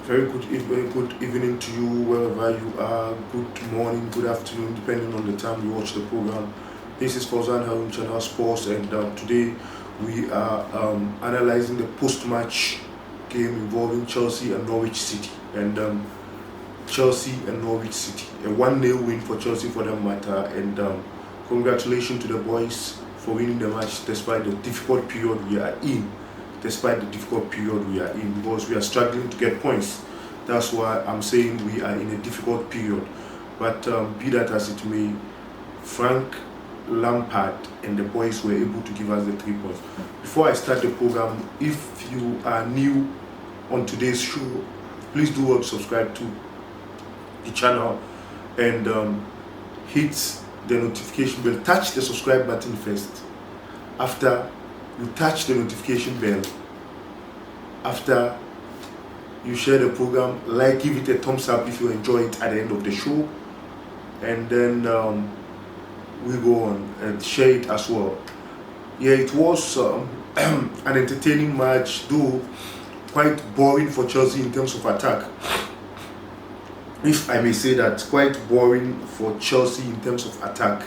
Good evening to you wherever you are. Good morning, good afternoon, depending on the time you watch the program. This is Fauzan Harun Channel Sports, and today we are analyzing the post-match game involving Chelsea and Norwich City. And Chelsea and Norwich City, a 1-0 win for Chelsea for that matter. And congratulations to the boys for winning the match despite the difficult period we are in. Despite the difficult period we are in, because we are struggling to get points. That's why I'm saying we are in a difficult period. But be that as it may, Frank Lampard and the boys were able to give us the 3 points. Before I start the program, if you are new on today's show, please do subscribe to the channel and hit the notification bell. Touch the subscribe button first. After you touch the notification bell, after you share the program, give it a thumbs up if you enjoy it at the end of the show, and then we go on and share it as well. Yeah, it was an entertaining match, though quite boring for Chelsea in terms of attack, if I may say that. Quite boring for Chelsea in terms of attack.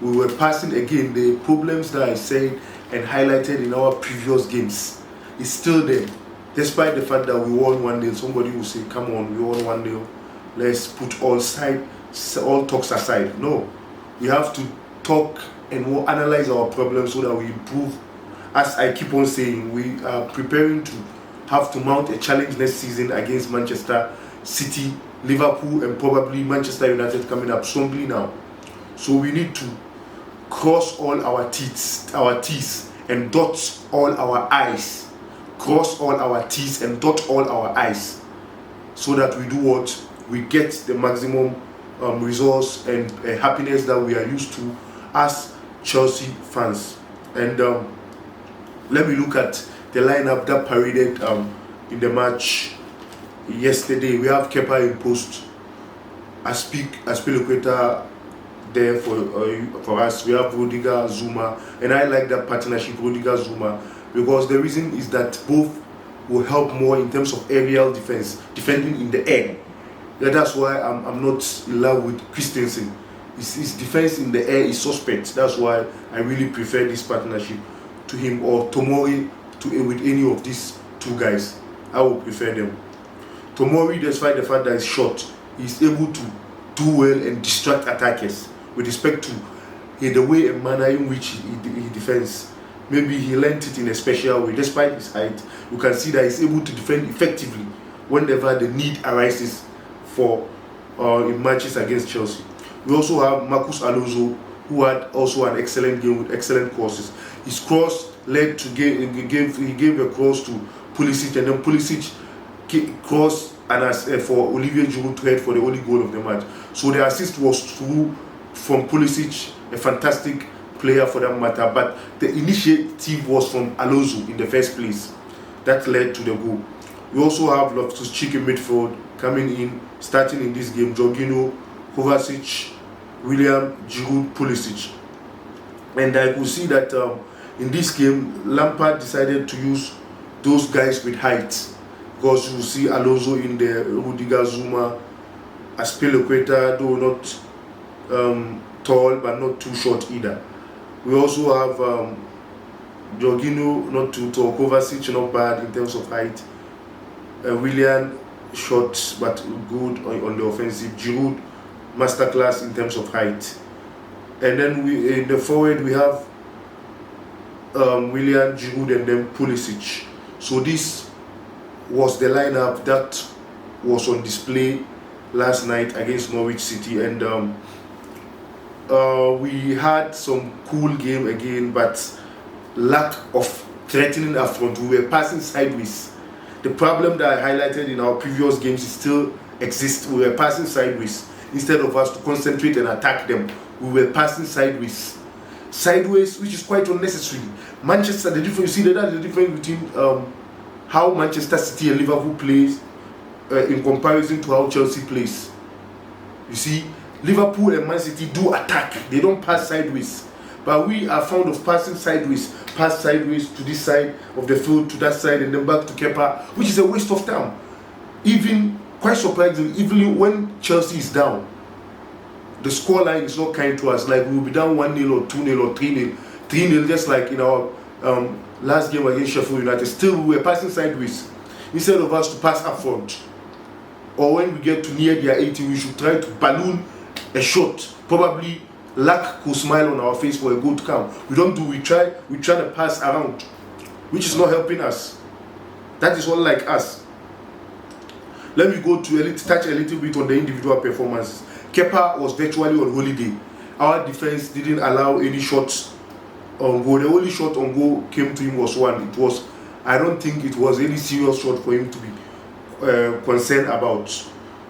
We were passing again. The problems that I said and highlighted in our previous games is still there, despite the fact that we won 1-0. Somebody will say, come on, we won 1-0, let's put all talks aside. No, we have to talk and we'll analyze our problems so that we improve. As I keep on saying, we are preparing to have to mount a challenge next season against Manchester City, Liverpool, and probably Manchester United coming up strongly now. So we need to cross all our T's and dot all our I's. Cross all our T's and dot all our I's, so that we do what? We get the maximum results and happiness that we are used to as Chelsea fans. And let me look at the lineup that paraded in the match yesterday. We have Kepa in post, Aspilicueta there for us. We have Rudiger, Zuma, and I like that partnership, Rudiger, Zuma, because the reason is that both will help more in terms of aerial defense, defending in the air. Yeah, that's why I'm not in love with Christensen. His defense in the air is suspect. That's why I really prefer this partnership to him, or Tomori with any of these two guys. I would prefer them. Tomori, despite the fact that he's short, he's able to do well and distract attackers with respect to the way and manner in which he defends. Maybe he learned it in a special way. Despite his height, you can see that he's able to defend effectively whenever the need arises for in matches against Chelsea. We also have Marcus Alonso, who had also an excellent game with excellent crosses. His cross led to he gave a cross to Pulisic, and then Pulisic crossed and for Olivier Giroud to head for the only goal of the match. So the assist was through from Pulisic, a fantastic player for that matter, but the initiative was from Alonso in the first place. That led to the goal. We also have Loftus-Cheek in midfield coming in, starting in this game. Jorginho, Kovacic, William, Giroud, Pulisic. And I could see that in this game, Lampard decided to use those guys with height, because you see Alonso in there, Rudiger, Zuma, Aspilicueta, though not tall but not too short either. We also have Jorginho, not too tall, Kovacic, not bad in terms of height, Willian, short but good on the offensive, Giroud, masterclass in terms of height. And then in the forward we have Willian, Giroud, and then Pulisic. So this was the lineup that was on display last night against Norwich City, and we had some cool game again, but lack of threatening up front. We were passing sideways. The problem that I highlighted in our previous games still exists. We were passing sideways. Instead of us to concentrate and attack them, we were passing sideways, which is quite unnecessary. Manchester, the difference, you see that the difference between how Manchester City and Liverpool plays in comparison to how Chelsea plays. You see, Liverpool and Man City do attack, they don't pass sideways. But we are fond of passing sideways, pass sideways to this side of the field, to that side, and then back to Kepa, which is a waste of time. even quite surprising, even when Chelsea is down, the scoreline is not kind to us. Like we will be down 1-0 or 2-0 or 3-0, 3-0, just like in our last game against Sheffield United. Still, we were passing sideways instead of us to pass up front. Or when we get to near their 80, we should try to balloon a shot. Probably luck could smile on our face for a goal to come. We don't do. We try to pass around, which is not helping us. That is all like us. Let me go to touch a little bit on the individual performances. Kepa was virtually on holiday. Our defense didn't allow any shots on goal. The only shot on goal came to him was one. It was, I don't think it was any serious shot for him to be concerned about.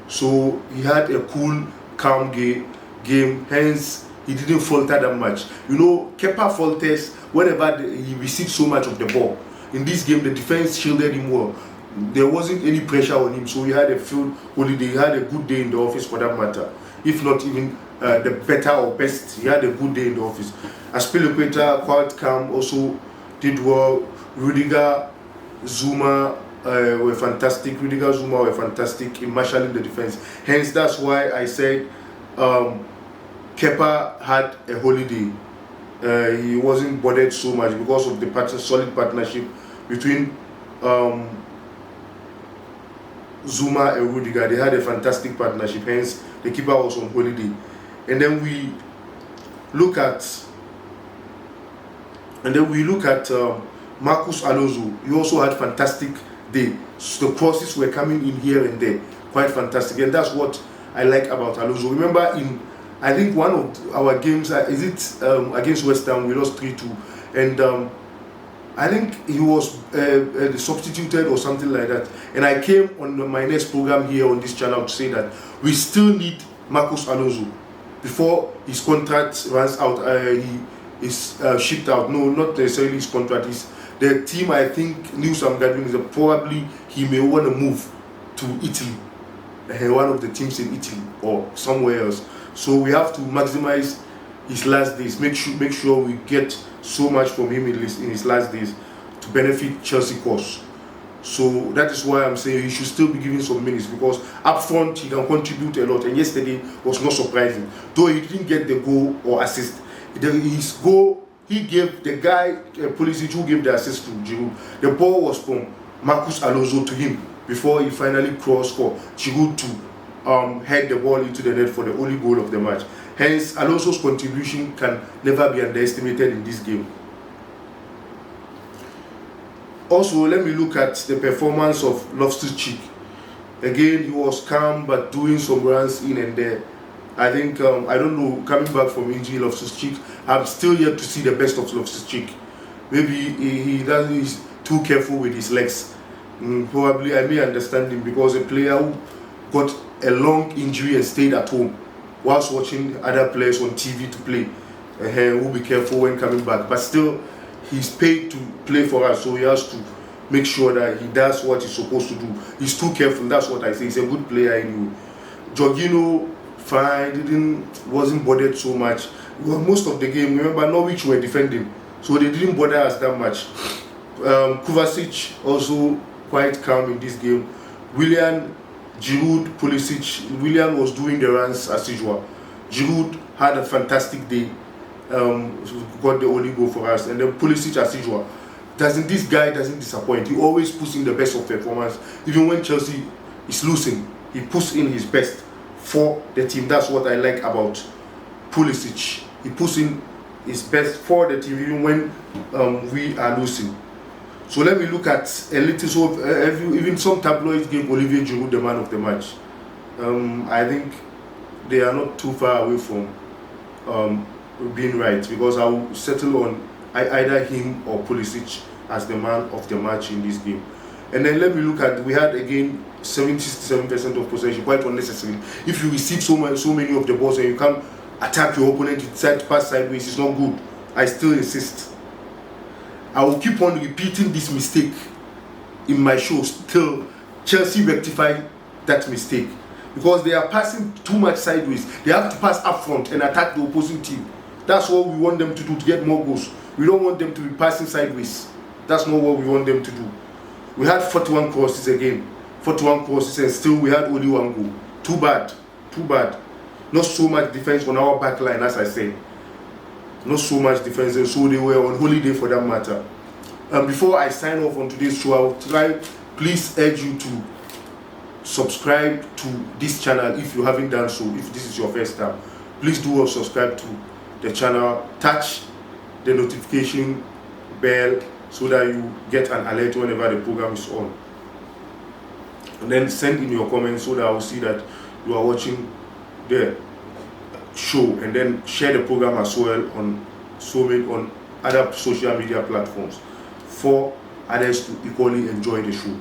So he had a cool, calm game. Hence, he didn't falter that much. You know, Kepa falters whenever he received so much of the ball. In this game, the defense shielded him well. There wasn't any pressure on him, so he had a field holiday. He had a good day in the office for that matter. If not even the better or best, he had a good day in the office. Aspilicueta, quite calm, also did well. Rudiger, Zuma were fantastic. Rudiger, Zuma were fantastic in marshalling the defense. Hence, that's why I said Kepa had a holiday. He wasn't bothered so much because of the solid partnership between Zuma and Rudiger. They had a fantastic partnership. Hence, the keeper was on holiday. And then we look at Marcus Alonso. He also had fantastic day. So the crosses were coming in here and there, quite fantastic. And that's what I like about Alonso. Remember, in I think one of our games, against West Ham, we lost 3-2, and I think he was substituted or something like that. And I came on my next program here on this channel to say that we still need Marcus Alonso before his contract runs out. He is shipped out. No, not necessarily his contract. The team, I think, news I'm gathering is that probably he may want to move to Italy, one of the teams in Italy or somewhere else. So we have to maximize his last days. Make sure we get so much from him in his last days to benefit Chelsea cause. So that is why I'm saying he should still be given some minutes, because up front he can contribute a lot. And yesterday was not surprising, though he didn't get the goal or assist. His goal, he gave the guy Pulisic who gave the assist to Giroud. The ball was from Marcus Alonso to him before he finally crossed for Giroud to head the ball into the net for the only goal of the match. Hence, Alonso's contribution can never be underestimated in this game. Also, let me look at the performance of Loftus-Cheek. Again, he was calm but doing some runs in and there. I think, I don't know, coming back from injury, Loftus-Cheek, I'm still yet to see the best of Loftus-Cheek. Maybe he's too careful with his legs. Probably I may understand him, because a player who got a long injury and stayed at home whilst watching other players on TV to play, will be careful when coming back. But still, he's paid to play for us, so he has to make sure that he does what he's supposed to do. He's too careful, that's what I say. He's a good player anyway. Jorginho, fine, wasn't bothered so much. Well, most of the game, remember, Norwich were defending, so they didn't bother us that much. Kovacic also quite calm in this game. Willian, Giroud, Pulisic. Willian was doing the runs as usual. Giroud had a fantastic day. Got the only goal for us. And then Pulisic as usual. This guy doesn't disappoint. He always puts in the best of performance. Even when Chelsea is losing, he puts in his best for the team. That's what I like about Pulisic. He puts in his best for the team even when we are losing. So let me look at a little. So even some tabloids gave Olivier Giroud the man of the match. I think they are not too far away from being right, because I will settle on either him or Pulisic as the man of the match in this game. And then let me look at, we had again 67% of possession, quite unnecessary. If you receive so many of the balls and you can't attack your opponent, you decide to pass sideways, it's not good. I still insist. I will keep on repeating this mistake in my shows till Chelsea rectify that mistake, because they are passing too much sideways. They have to pass up front and attack the opposing team. That's what we want them to do to get more goals. We don't want them to be passing sideways. That's not what we want them to do. We had 41 crosses again. 41 crosses, and still we had only one goal. Too bad. Not so much defense on our back line, as I said. Not so much defense, and so they were on holiday for that matter. Before I sign off on today's show, I will please urge you to subscribe to this channel if you haven't done so. If this is your first time, please do subscribe to the channel, touch the notification bell so that you get an alert whenever the program is on, and then send in your comments so that I will see that you are watching the show, and then share the program as well on other social media platforms for others to equally enjoy the show.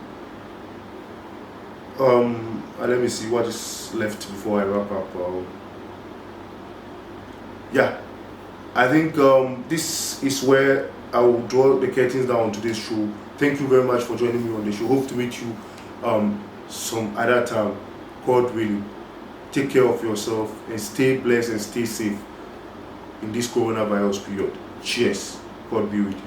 Let me see what is left before I wrap up. Yeah, I think this is where I will draw the curtains down on today's show. Thank you very much for joining me on the show. Hope to meet you some other time, God willing. Take care of yourself and stay blessed and stay safe in this coronavirus period. Cheers. God be with you.